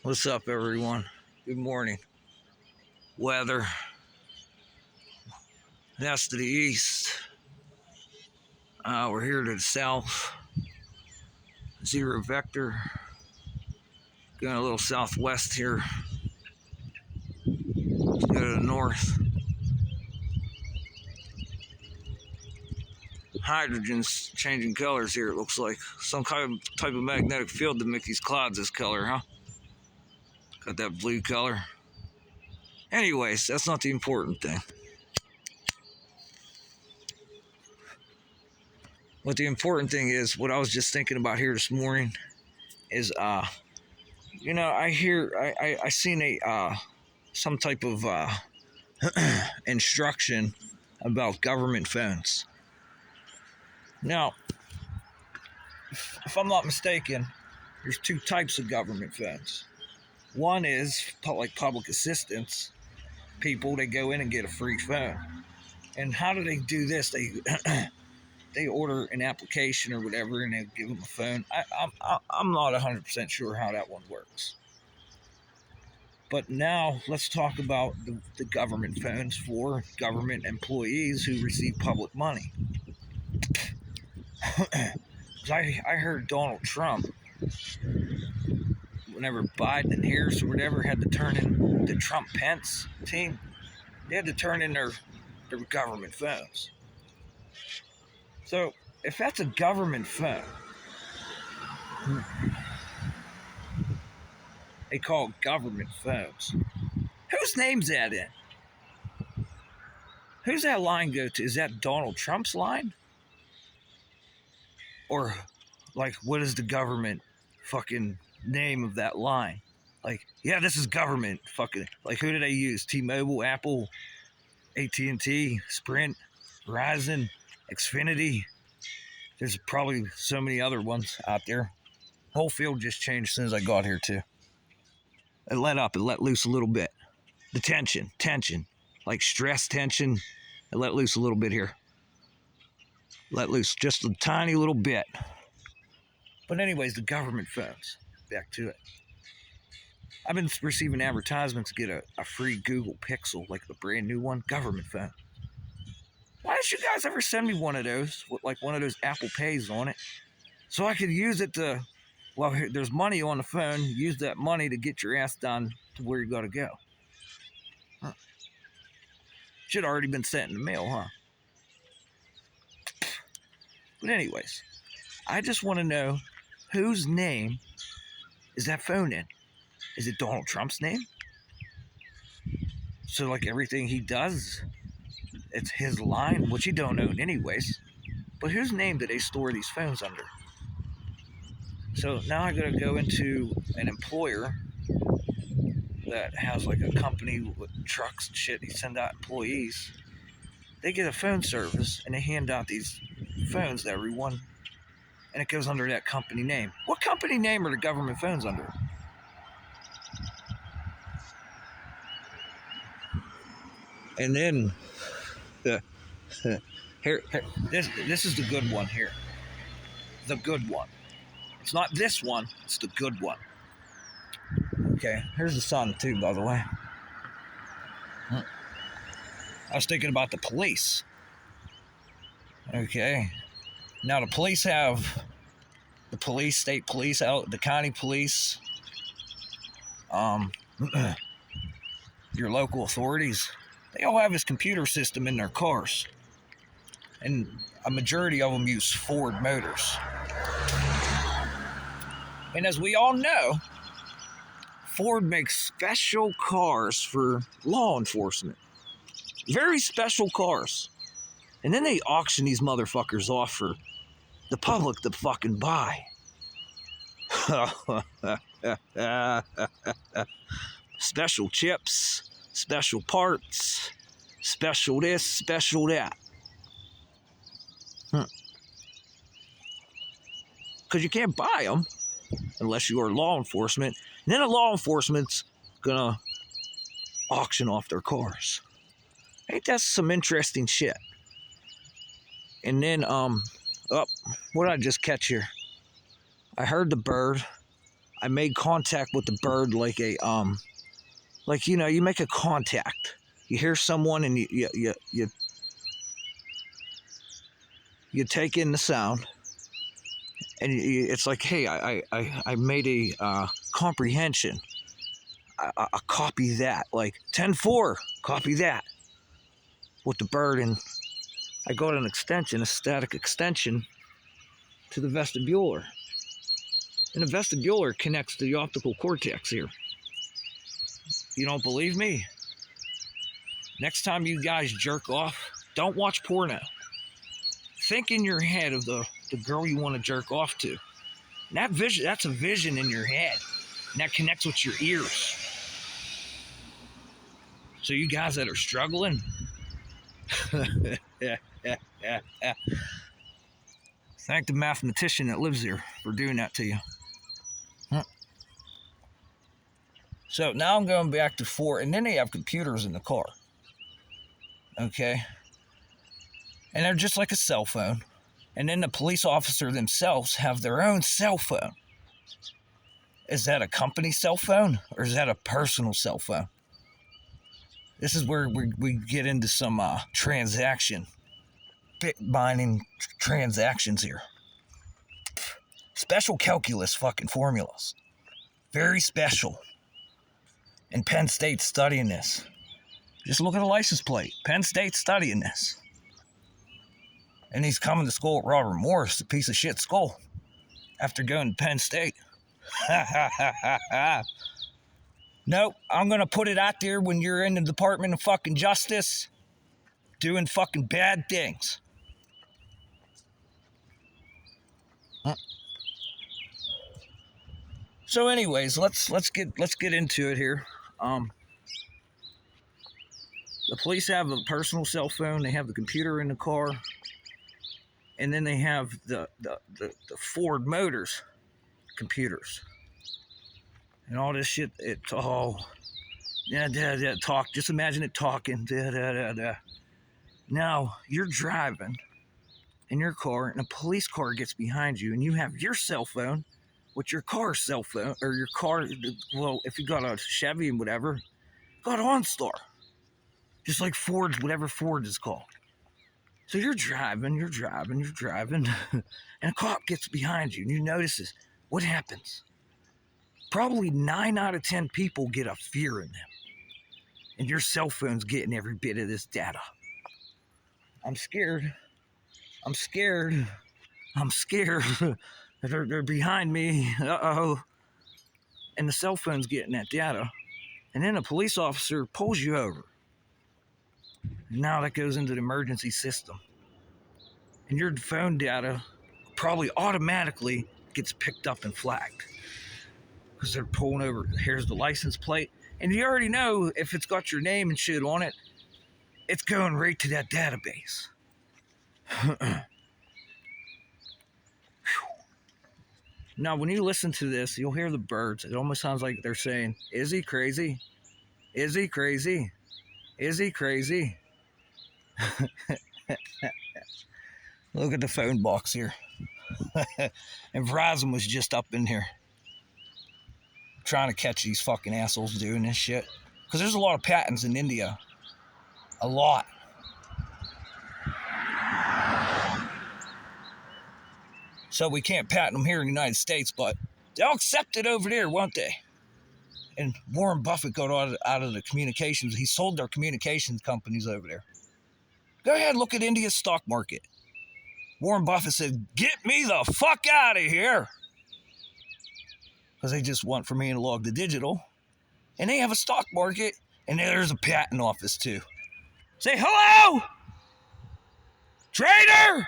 What's up, everyone? Good morning. Weather. That's to the east. We're here to the south. Zero vector. Going a little southwest here. Let's go to the north. Hydrogen's changing colors here, it looks like. Some kind of type of magnetic field to make these clouds this color, huh? Got that blue color. Anyways, that's not the important thing. What the important thing is, what I was just thinking about here this morning is, I seen some type of instruction about government phones. Now, if I'm not mistaken, there's two types of government phones. One is like public assistance people. They go in and get a free phone. And how do they do this? They order an application or whatever, and they give them a phone. I'm not 100% sure how that one works. But now let's talk about the government phones for government employees who receive public money. I heard Donald Trump, whenever Biden and Harris or whatever had to turn in the Trump-Pence team, they had to turn in their government phones. So if that's a government phone, they call government phones. Whose name's that in? Who's that line go to? Is that Donald Trump's line? Or, like, what is the government fucking name of that line? Like, yeah, this is government fucking, like, who do they use? T-Mobile, Apple, AT&T, Sprint, Verizon, Xfinity. There's probably so many other ones out there. Whole field just changed as soon as I got here, too. It let up, it let loose a little bit. The tension, like stress tension, it let loose a little bit here. Let loose just a tiny little bit. But anyways, the government phones. Back to it. I've been receiving advertisements to get a free Google Pixel, like the brand new one, government phone. Why don't you guys ever send me one of those, with like one of those Apple Pays on it, so I could use it to, well, there's money on the phone, use that money to get your ass down to where you gotta go. Huh. Should have already been sent in the mail, huh? But anyways, I just want to know whose name is that phone in? Is it Donald Trump's name? So like everything he does, it's his line, which he don't own anyways. But whose name do they store these phones under? So now I gotta go into an employer that has like a company with trucks and shit. They send out employees. They get a phone service and they hand out these phones to everyone, and it goes under that company name. What company name are the government phones under? And then here, this is the good one here. The good one. It's not this one, it's the good one. Okay, here's the sun too, by the way. I was thinking about the police. Okay. Now the police have the police, state police, the county police, your local authorities. They all have this computer system in their cars. And a majority of them use Ford Motors. And as we all know, Ford makes special cars for law enforcement. Very special cars. And then they auction these motherfuckers off for the public to fucking buy. Special chips, special parts, special this, special that. Because you can't buy them unless you are law enforcement. And then the law enforcement's gonna auction off their cars. Ain't that some interesting shit? And then, what did I just catch here? I heard the bird. I made contact with the bird like a like, you know, you make a contact. You hear someone and you take in the sound, and it's like, hey, I made a comprehension. I copy that, like 10-4, copy that with the bird, and I got an extension, a static extension to the vestibular. And the vestibular connects to the optical cortex here. You don't believe me? Next time you guys jerk off, don't watch porno. Think in your head of the girl you want to jerk off to. And that vision, that's a vision in your head. And that connects with your ears. So you guys that are struggling, thank the mathematician that lives here for doing that to you. So now I'm going back to 4, and then they have computers in the car. Okay? And they're just like a cell phone. And then the police officer themselves have their own cell phone. Is that a company cell phone, or is that a personal cell phone? This is where we get into some bit mining transactions here. Special calculus fucking formulas. Very special. And Penn State's studying this. Just look at the license plate. Penn State's studying this. And he's coming to school at Robert Morris, a piece of shit school, after going to Penn State. Nope, I'm going to put it out there when you're in the Department of fucking Justice doing fucking bad things. So anyways, let's get into it here. The police have a personal cell phone, they have the computer in the car, and then they have the Ford Motors computers. And all this shit, it's all talk. Just imagine it talking. Now you're driving in your car, and a police car gets behind you, and you have your cell phone with your car's cell phone, or your car. Well, if you got a Chevy and whatever, got OnStar, just like Ford's, whatever Ford is called. So you're driving, and a cop gets behind you, and you notice this. What happens? Probably 9 out of 10 people get a fear in them. And your cell phone's getting every bit of this data. I'm scared. They're behind me. Uh-oh. And the cell phone's getting that data. And then a police officer pulls you over. And now that goes into the emergency system. And your phone data probably automatically gets picked up and flagged. Because they're pulling over. Here's the license plate. And you already know if it's got your name and shit on it, it's going right to that database. Now, when you listen to this, you'll hear the birds. It almost sounds like they're saying, is he crazy? Is he crazy? Is he crazy? Look at the phone box here. And Verizon was just up in here trying to catch these fucking assholes doing this shit. Because there's a lot of patents in India. A lot. So we can't patent them here in the United States, but they'll accept it over there, won't they? And Warren Buffett got out of the communications. He sold their communications companies over there. Go ahead and look at India's stock market. Warren Buffett said, get me the fuck out of here. Because they just want from analog to digital. And they have a stock market, and there's a patent office too. Say hello, trader.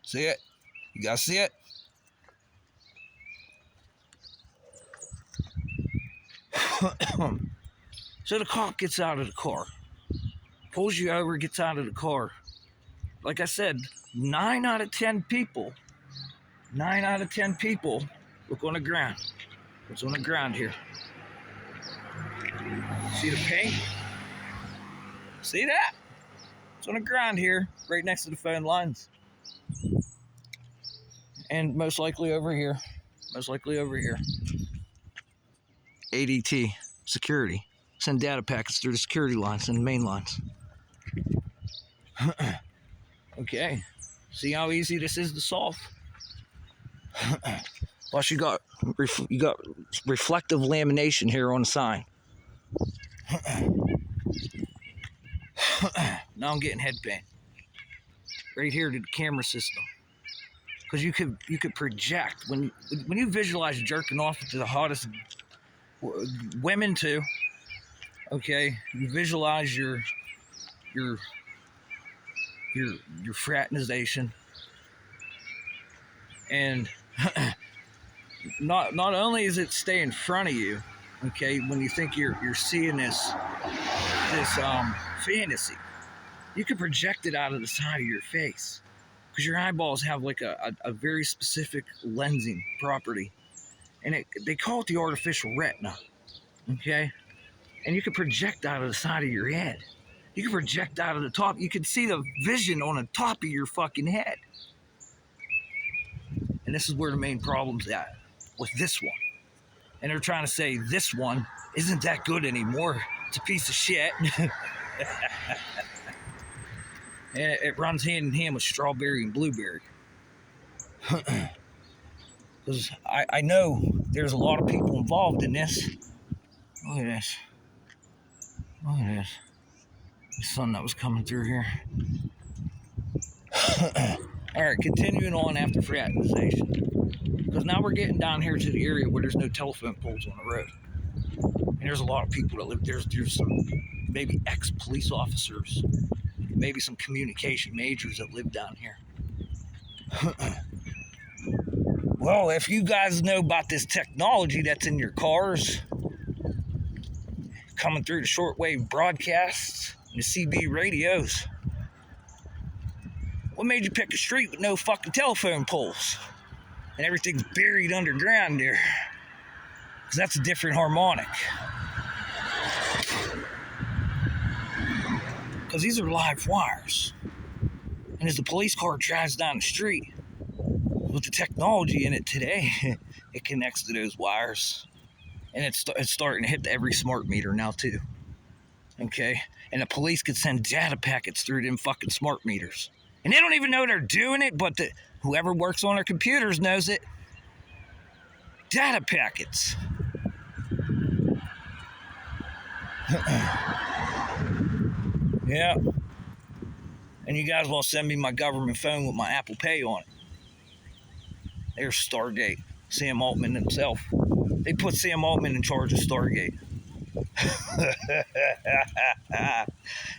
See it? You guys see it? So the cop gets out of the car, pulls you over, gets out of the car. Like I said, 9 out of 10 people look on the ground. What's on the ground here? See the paint? See that? It's on the ground here, right next to the phone lines. And most likely over here. Most likely over here. ADT, security. Send data packets through the security lines and the main lines. Okay. See how easy this is to solve? Plus you got reflective lamination here on the sign. Now I'm getting head pain. Right here to the camera system. Because you could project when you visualize jerking off to the hottest women too. Okay, you visualize your fraternization, and not only is it stay in front of you, okay, when you think you're seeing this fantasy, you can project it out of the side of your face. Because your eyeballs have like a very specific lensing property. And they call it the artificial retina. Okay? And you can project out of the side of your head. You can project out of the top. You can see the vision on the top of your fucking head. And this is where the main problem's at with this one. And they're trying to say this one isn't that good anymore. It's a piece of shit. And it runs hand in hand with strawberry and blueberry. Because I know there's a lot of people involved in this. Look at this. Look at this. The sun that was coming through here. Alright, continuing on after fraternization. Because now we're getting down here to the area where there's no telephone poles on the road. And there's a lot of people that live there. There's some maybe ex-police officers. Maybe some communication majors that live down here. Well, if you guys know about this technology that's in your cars, coming through the shortwave broadcasts and the CB radios, what made you pick a street with no fucking telephone poles? And everything's buried underground there. Because that's a different harmonic. Because these are live wires. And as the police car drives down the street, with the technology in it today, it connects to those wires. And it's starting to hit every smart meter now too. Okay? And the police could send data packets through them fucking smart meters. And they don't even know they're doing it, but whoever works on their computers knows it. Data packets. Yeah. And you guys will send me my government phone with my Apple Pay on it. There's Stargate. Sam Altman himself. They put Sam Altman in charge of Stargate.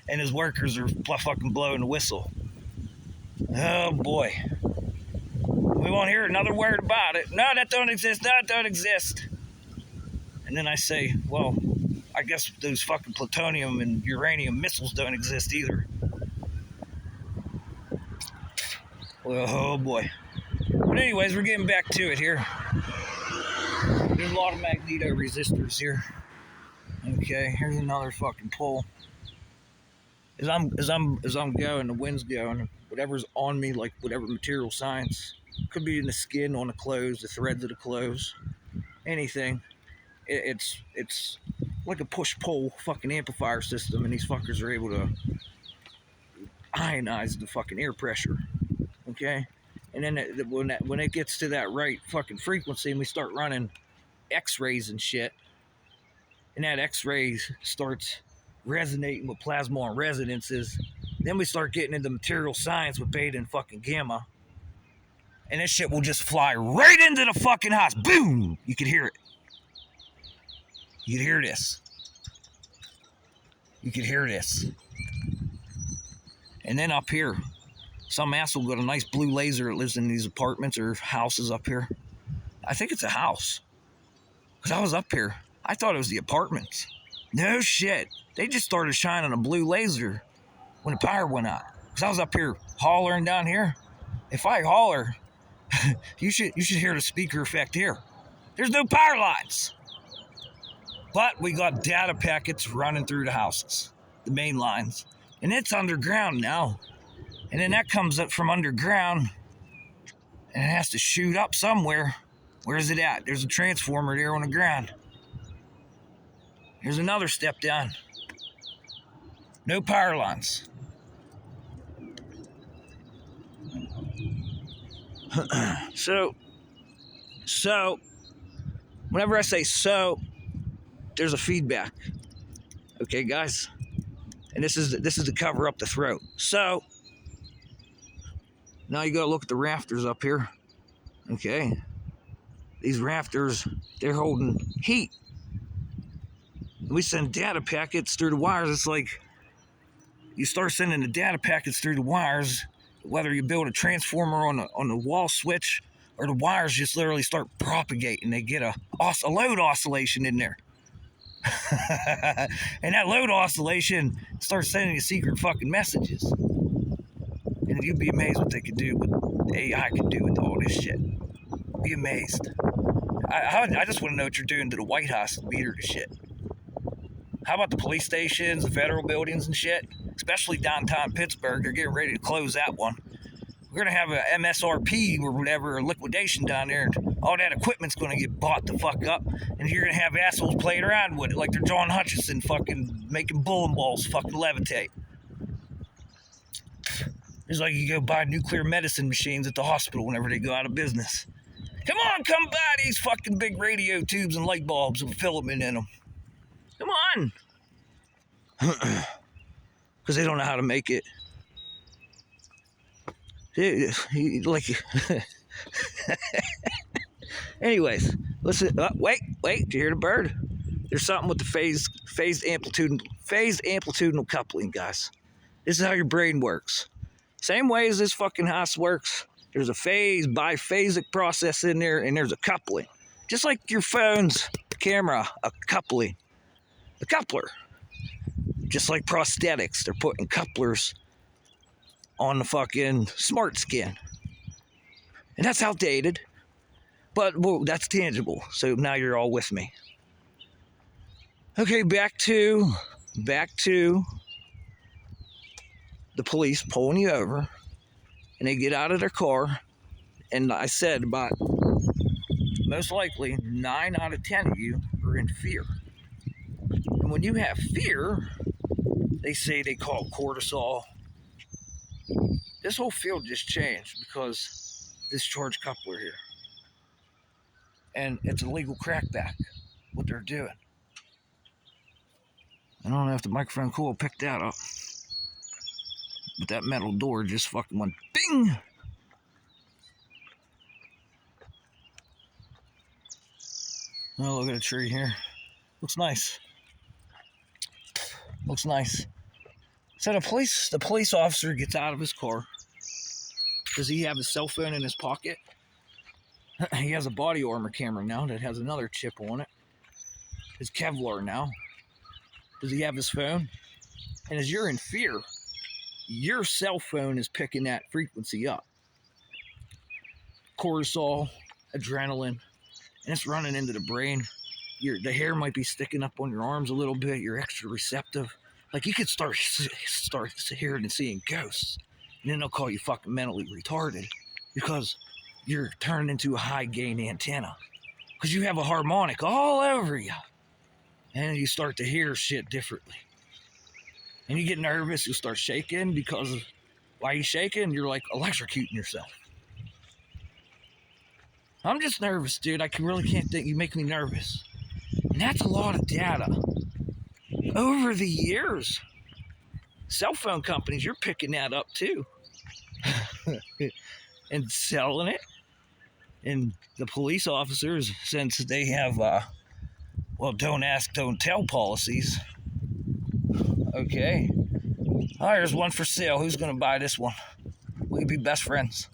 And his workers are fucking blowing the whistle. Oh boy. We won't hear another word about it. No, that don't exist. No, that don't exist. And then I say, well, I guess those fucking plutonium and uranium missiles don't exist either. Well, oh boy. But anyways, we're getting back to it here. There's a lot of magneto resistors here. Okay, here's another fucking pole. As I'm going, the wind's going. Whatever's on me, like whatever material science, could be in the skin, on the clothes, the threads of the clothes, anything. It's like a push-pull fucking amplifier system, and these fuckers are able to ionize the fucking air pressure. Okay, and then when it gets to that right fucking frequency, and we start running X-rays and shit, and that X-ray starts resonating with plasma resonances, then we start getting into material science with beta and fucking gamma, and this shit will just fly right into the fucking house. Boom! You could hear it. You could hear this. You could hear this. And then up here, some asshole got a nice blue laser that lives in these apartments or houses up here. I think it's a house. Because I was up here. I thought it was the apartments. No shit. They just started shining a blue laser when the power went out. Because I was up here hollering down here. If I holler, you should hear the speaker effect here. There's no power lines. But we got data packets running through the houses. The main lines. And it's underground now. And then that comes up from underground. And it has to shoot up somewhere. Where's it at? There's a transformer there on the ground. Here's another step down. No power lines. So, whenever I say so, there's a feedback. Okay, guys? And this is to cover up the throat. So, now you gotta look at the rafters up here. Okay? These rafters, they're holding heat. We send data packets through the wires. It's like you start sending the data packets through the wires, whether you build a transformer on the wall switch or the wires just literally start propagating. They get a load oscillation in there. And that load oscillation starts sending you secret fucking messages. And you'd be amazed what they could do, what AI can do with all this shit. Be amazed. I just want to know what you're doing to the White House and beat her to shit. How about the police stations, the federal buildings and shit? Especially downtown Pittsburgh. They're getting ready to close that one. We're going to have a MSRP or whatever, a liquidation down there. And all that equipment's going to get bought the fuck up. And you're going to have assholes playing around with it like they're John Hutchison fucking making bowling balls fucking levitate. It's like you go buy nuclear medicine machines at the hospital whenever they go out of business. Come on, come buy these fucking big radio tubes and light bulbs with filament in them. Come on. Because they don't know how to make it. Like, anyways, listen. Wait. Do you hear the bird? There's something with the phased amplitudinal coupling, guys. This is how your brain works. Same way as this fucking house works. There's a biphasic process in there, and there's a coupling. Just like your phone's camera, a coupler. Just like prosthetics, they're putting couplers on the fucking smart skin. And that's outdated, but well, that's tangible. So now you're all with me. Okay, back to the police pulling you over, and they get out of their car, and I said about most likely 9 out of 10 of you are in fear. And when you have fear, they say they call cortisol. This whole field just changed because this charged coupler here. And it's a legal crackback, what they're doing. I don't know if the microphone cool picked that up. But that metal door just fucking went bing! Oh, look at a tree here. Looks nice. So the police officer gets out of his car. Does he have his cell phone in his pocket? He has a body armor camera now that has another chip on it. His Kevlar now. Does he have his phone? And as you're in fear, your cell phone is picking that frequency up. Cortisol, adrenaline, and it's running into the brain. The hair might be sticking up on your arms a little bit. You're extra receptive. Like you could start hearing and seeing ghosts. And then they'll call you fucking mentally retarded because you're turning into a high gain antenna. Because you have a harmonic all over you. And you start to hear shit differently. And you get nervous, you'll start shaking because why are you shaking? You're like electrocuting yourself. I'm just nervous, dude. I really can't think. You make me nervous. And that's a lot of data. Over the years, cell phone companies, you're picking that up too. And selling it. And the police officers, since they have, don't ask, don't tell policies. Okay. Oh, here's one for sale. Who's going to buy this one? We could be best friends.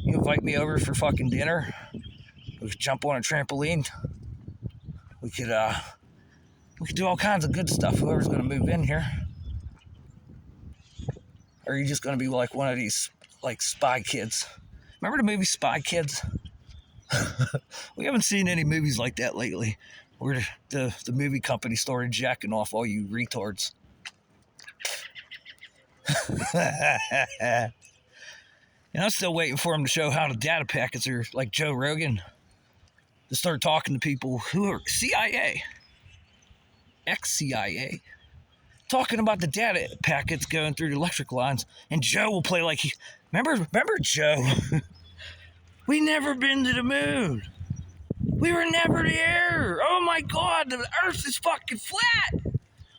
You invite me over for fucking dinner. We could jump on a trampoline. We could do all kinds of good stuff. Whoever's going to move in here. Or are you just going to be like one of these, like, Spy Kids? Remember the movie Spy Kids? We haven't seen any movies like that lately. Where the movie company started jacking off all you retards. And I'm still waiting for him to show how the data packets are, like Joe Rogan, to start talking to people who are CIA, ex-CIA, talking about the data packets going through the electric lines. And Joe will play like he, remember Joe? We never been to the moon. We were never there. Oh my God, the earth is fucking flat.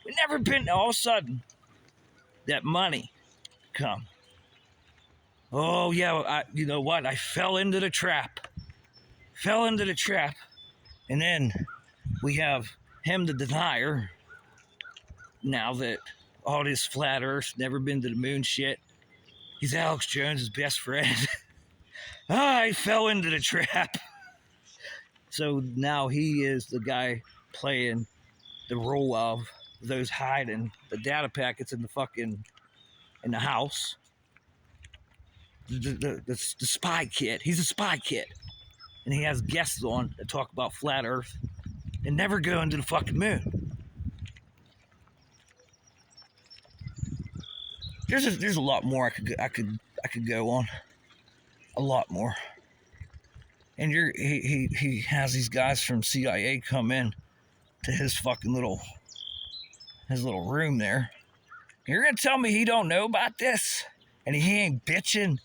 We never been. All of a sudden, that money come. Oh yeah, you know what? I fell into the trap. And then we have him, the denier. Now that all this flat earth, never been to the moon shit. He's Alex Jones' best friend. I fell into the trap. So now he is the guy playing the role of those hiding the data packets in the house. The spy kid. He's a spy kid. And he has guests on that talk about flat earth and never go into the fucking moon. There's a lot more I could go on. A lot more. And he has these guys from CIA come in to his fucking little room there. You're gonna tell me he don't know about this? And he ain't bitching?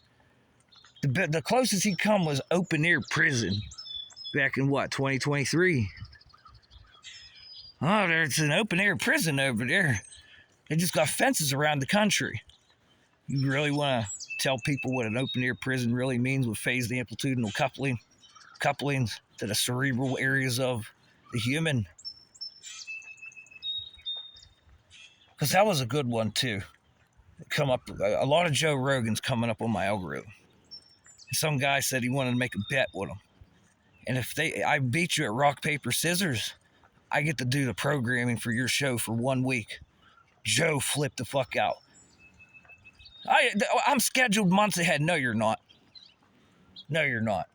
The closest he come was open air prison back in what, 2023? Oh, there's an open air prison over there. They just got fences around the country. You really want to tell people what an open air prison really means with phased amplitudinal couplings to the cerebral areas of the human? Because that was a good one too. Come up, a lot of Joe Rogan's coming up on my algorithm. Some guy said he wanted to make a bet with him, and if I beat you at rock paper scissors, I get to do the programming for your show for 1 week. Joe flipped the fuck out. I'm scheduled months ahead. No, you're not. And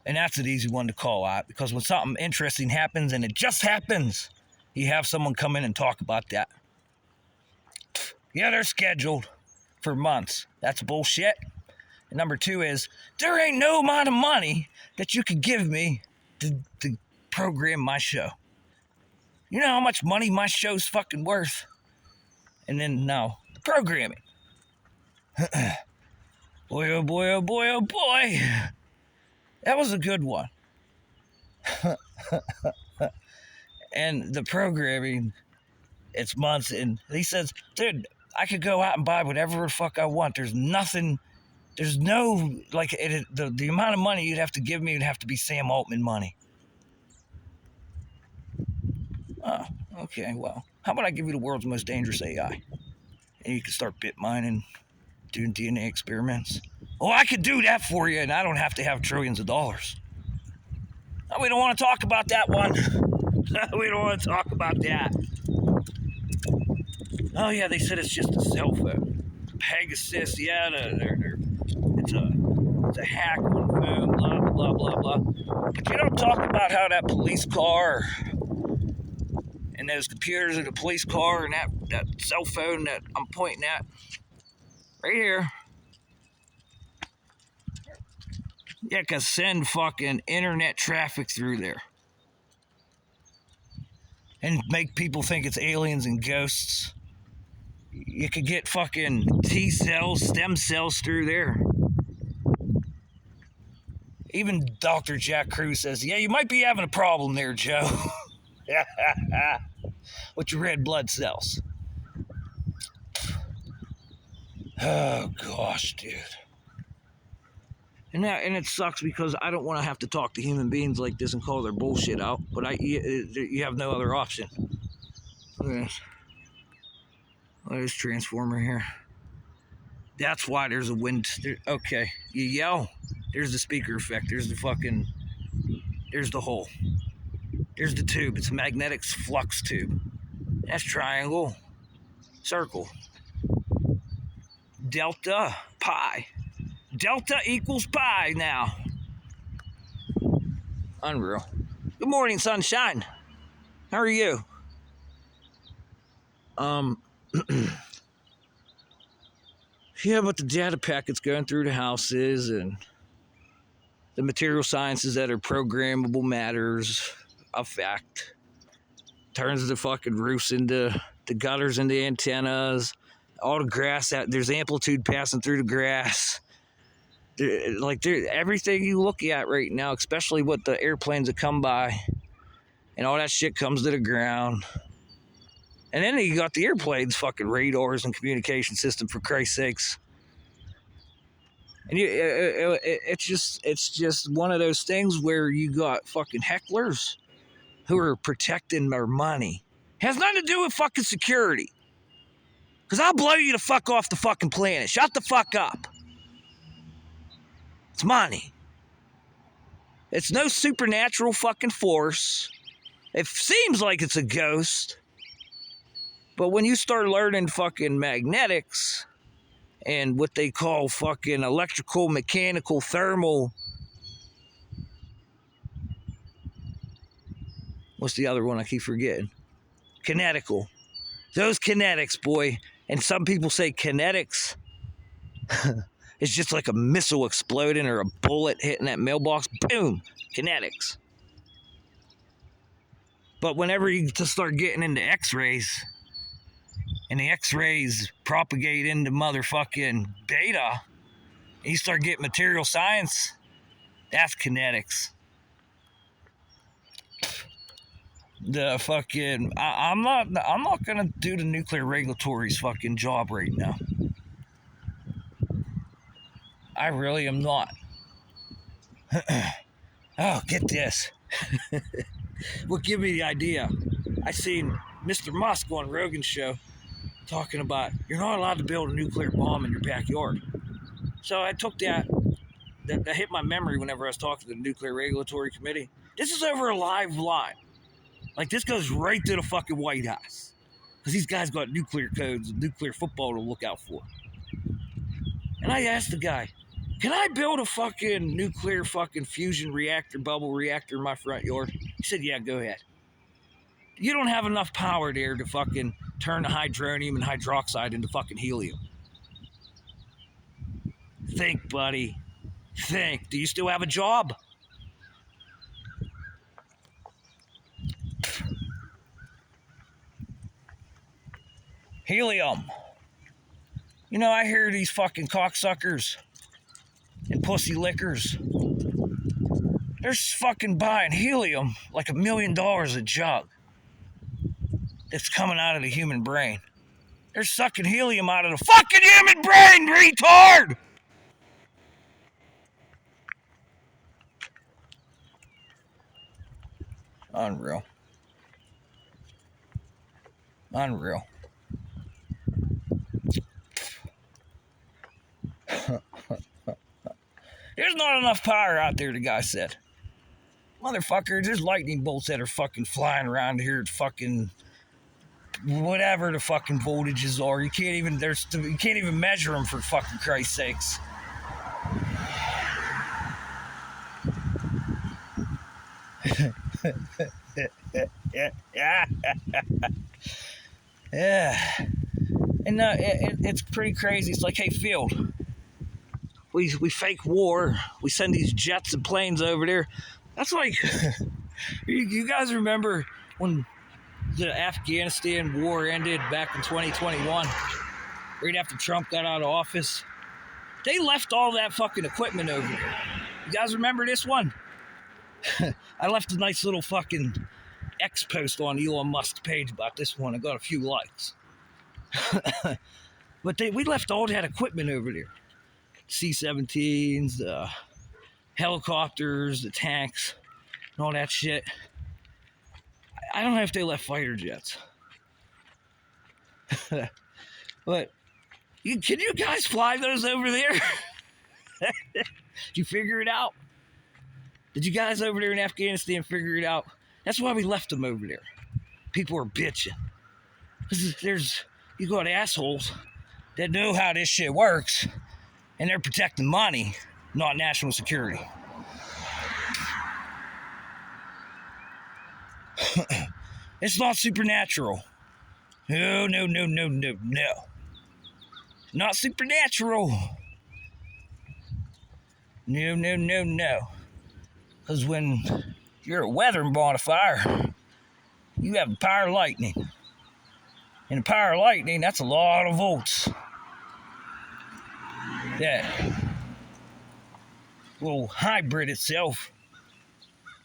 that's an easy one to call out, because when something interesting happens, and it just happens, you have someone come in and talk about that. Yeah, they're scheduled for months. That's bullshit. And number two is, there ain't no amount of money that you could give me to program my show. You know how much money my show's fucking worth? And then, no, the programming. Boy, oh boy, oh boy, oh boy. That was a good one. And the programming, it's months. And he says, dude, I could go out and buy whatever the fuck I want. There's nothing, there's no, like, the amount of money you'd have to give me would have to be Sam Altman money. Oh, okay, well, how about I give you the world's most dangerous AI? And you can start bit mining, doing DNA experiments. Oh, I could do that for you, and I don't have to have trillions of dollars. No, we don't want to talk about that one. We don't want to talk about that. Oh, yeah, they said it's just a cell phone. Pegasus, yeah, it's a hack on the phone, blah, blah, blah, blah. But you don't talk about how that police car and those computers in the police car and that cell phone that I'm pointing at right here. You can send fucking internet traffic through there and make people think it's aliens and ghosts. You could get fucking T cells, stem cells through there. Even Dr. Jack Cruz says, yeah, you might be having a problem there, Joe. With your red blood cells. Oh, gosh, dude. And it sucks because I don't want to have to talk to human beings like this and call their bullshit out, but you have no other option. Look at this. Look at this transformer here. That's why there's a wind. Okay, you yell. There's the speaker effect. There's the hole. There's the tube. It's a magnetic flux tube. That's triangle. Circle. Delta pi. Delta equals pi now. Unreal. Good morning, sunshine. How are you? Yeah, but the data packets going through the houses and the material sciences that are programmable matters affect. Turns the fucking roofs into the gutters into antennas. All the grass out there's amplitude passing through the grass. Everything you look at right now, especially what the airplanes that come by, and all that shit comes to the ground. And then you got the airplanes, fucking radars and communication system, for Christ's sakes. And it's just one of those things where you got fucking hecklers who are protecting their money. Has nothing to do with fucking security. Because I'll blow you the fuck off the fucking planet. Shut the fuck up. It's money. It's no supernatural fucking force. It seems like it's a ghost. But when you start learning fucking magnetics and what they call fucking electrical, mechanical, thermal. What's the other one I keep forgetting? Kinetical. Those kinetics, boy. And some people say kinetics. It's just like a missile exploding or a bullet hitting that mailbox. Boom. Kinetics. But whenever you just start getting into x-rays, and the x-rays propagate into motherfucking beta, and you start getting material science, that's kinetics. The fucking I'm not gonna do the nuclear regulatory's fucking job right now. I really am not. Oh, get this. What give me the idea? I seen Mr. Musk on Rogan's show talking about you're not allowed to build a nuclear bomb in your backyard. So I took that hit my memory whenever I was talking to the Nuclear Regulatory Committee. This is over a live line. Like, this goes right to the fucking White House. Because these guys got nuclear codes and nuclear football to look out for. And I asked the guy, can I build a fucking nuclear fucking fusion reactor, bubble reactor in my front yard? He said, yeah, go ahead. You don't have enough power there to fucking turn the hydronium and hydroxide into fucking helium. Think, buddy. Think. Do you still have a job? Helium. You know, I hear these fucking cocksuckers and pussy lickers. They're fucking buying helium like $1 million a jug. It's coming out of the human brain. They're sucking helium out of the fucking human brain, retard! Unreal. Unreal. There's not enough power out there, the guy said. Motherfucker, there's lightning bolts that are fucking flying around here at fucking whatever the fucking voltages are. You can't even measure them, for fucking Christ's sakes. Yeah. And it's pretty crazy. It's like, hey, Field, we fake war. We send these jets and planes over there. That's like, you guys remember when the Afghanistan war ended back in 2021, right after Trump got out of office? They left all that fucking equipment over there. You guys remember this one? I left a nice little fucking X post on Elon Musk's page about this one. I got a few likes. But we left all that equipment over there. C-17s, the helicopters, the tanks, and all that shit. I don't know if they left fighter jets. But can you guys fly those over there? Did you figure it out? Did you guys over there in Afghanistan figure it out? That's why we left them over there. People are bitching. You got assholes that know how this shit works, and they're protecting money, not national security. It's not supernatural. No. Not supernatural. No. Because when you're a weather modifier, you have the power of lightning. And the power of lightning, that's a lot of volts. That will hybrid itself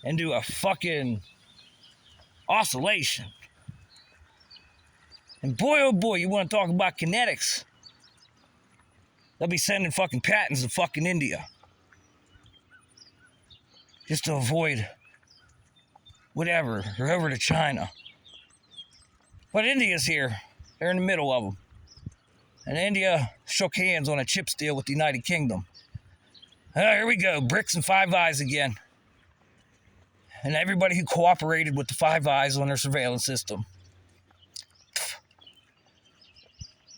into a fucking oscillation. And boy, oh boy, you want to talk about kinetics. They'll be sending fucking patents to fucking India. Just to avoid whatever, or over to China. But India's here. They're in the middle of them. And India shook hands on a chips deal with the United Kingdom. Here we go, BRICS and Five Eyes again. And everybody who cooperated with the Five Eyes on their surveillance system.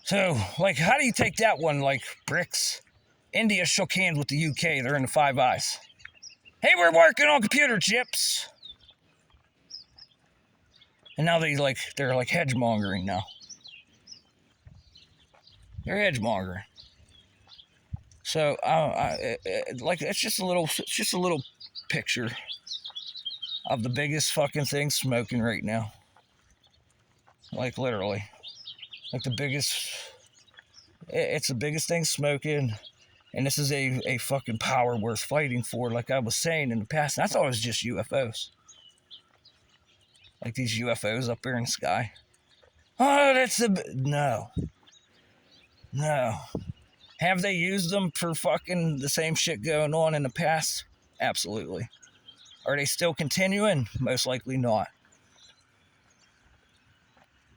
So, like, how do you take that one, like, BRICS? India shook hands with the UK, they're in the Five Eyes. Hey, we're working on computer chips. And now they're like hedge mongering now. They're hedge mongering. So, it's just a little picture of the biggest fucking thing smoking right now. Like, literally. Like the biggest, it's the biggest thing smoking, and this is a fucking power worth fighting for, like I was saying in the past. And I thought it was just UFOs. Like these UFOs up there in the sky. Oh, no. Have they used them for fucking the same shit going on in the past? Absolutely. Are they still continuing? Most likely not.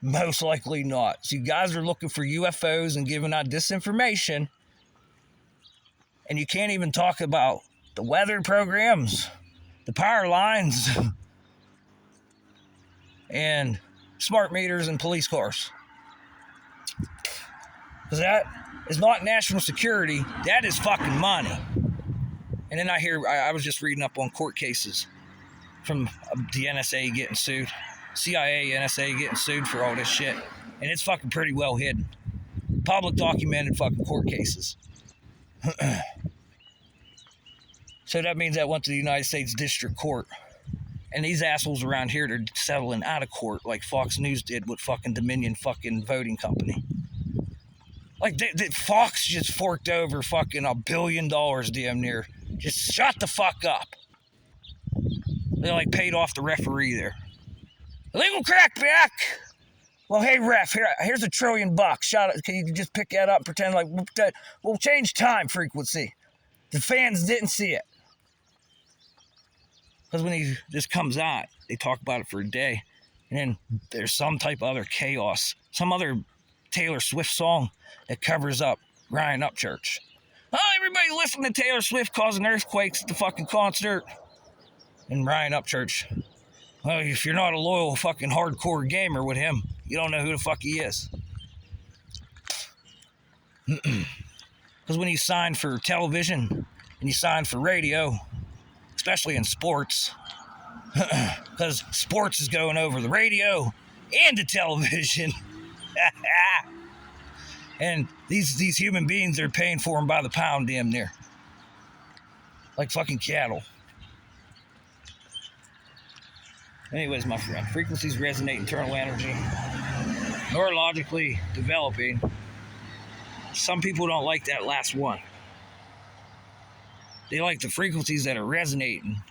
Most likely not. So you guys are looking for UFOs and giving out disinformation, and you can't even talk about the weather programs, the power lines, and smart meters and police cars. Because that is not national security. That is fucking money. And then I was just reading up on court cases from the NSA getting sued. CIA, NSA getting sued for all this shit. And it's fucking pretty well hidden. Public documented fucking court cases. So that means that went to the United States District Court. And these assholes around here, they're settling out of court like Fox News did with fucking Dominion fucking voting company. Like, Fox just forked over fucking $1 billion damn near. Just shut the fuck up. They like paid off the referee there. Illegal crackback. Well, hey, ref, here's $1 trillion. Can you just pick that up and pretend like we'll change time frequency? The fans didn't see it. Because when this comes out, they talk about it for a day. And then there's some type of other chaos. Some other Taylor Swift song that covers up Ryan Upchurch. Oh, everybody listen to Taylor Swift causing earthquakes at the fucking concert. And Ryan Upchurch. Well, if you're not a loyal fucking hardcore gamer with him, you don't know who the fuck he is. Because when you sign for television and you sign for radio, especially in sports, because sports is going over the radio and the television. And these human beings are paying for them by the pound damn near. Like fucking cattle. Anyways, my friend, frequencies resonate internal energy, neurologically developing. Some people don't like that last one. They like the frequencies that are resonating,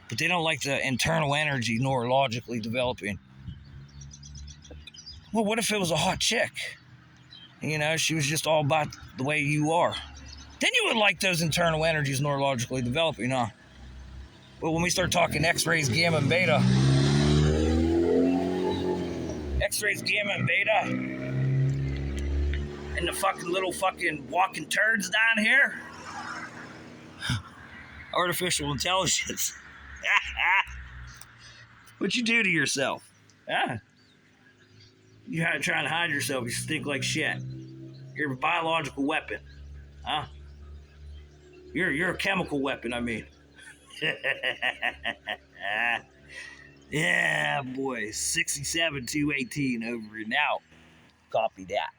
but they don't like the internal energy neurologically developing. Well, what if it was a hot chick? You know, she was just all about the way you are. Then you would like those internal energies neurologically developing, huh? But when we start talking X-rays, gamma, and beta, X-rays, gamma, and beta, and the fucking little fucking walking turds down here, artificial intelligence. What you do to yourself? Huh? You're trying to hide yourself. You stink like shit. You're a biological weapon. Huh? You're a chemical weapon, I mean. Yeah, boy. 67-218 over and out. Copy that.